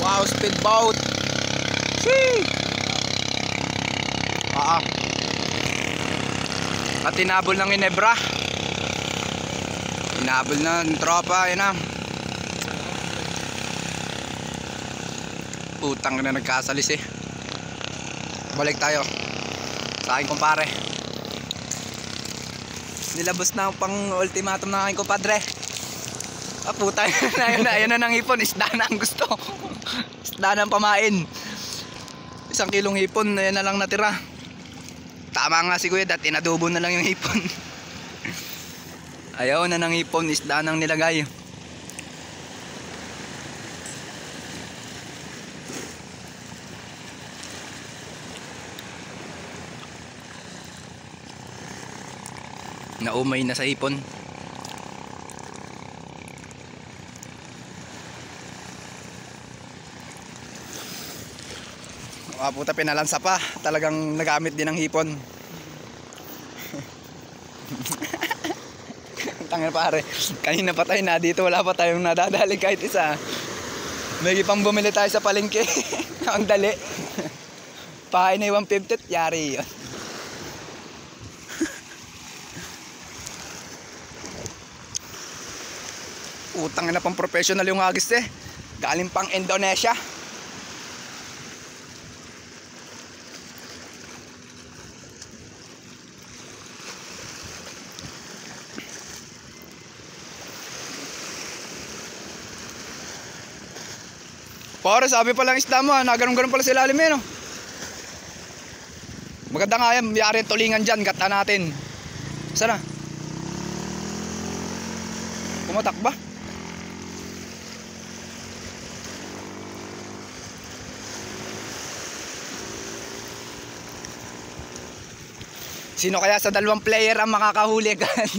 Wow, speedboat. Shee! At tinabol ng Ginebra. Tinabol na ng tropa, yun na. Putang na nagkasalis eh. Balik tayo sa aking kumpare. Nilabos na ang pang ultimatum ng aking kumpadre. Putang na yun na ng hipon. Isda na ang gusto. Isda na ang pamain. 1 kilong hipon, yan na lang natira. Tama nga si Kuya Dat, inadobo na lang yung hipon. Ayaw na ng hipon, isda nang nilagay. Naumay na sa hipon. Puta, pinalansa pa. Talagang nagamit din ng hipon. Tangin pare, kanina pa tayo na dito, wala pa tayong nadadali kahit isa. May pang bumili tayo sa palengke. Ang dali. Pahay na 150, yari yun. Utang na pang professional yung agis eh. Galing pang Indonesia. Pare, sabi pa lang isda mo ha, naganong-ganon pala sa ilalim eh no. Maganda nga yan, mayari tulingan dyan, gata natin. Sana? Pumatak ba? Sino kaya sa 2 player ang makakahuli agad?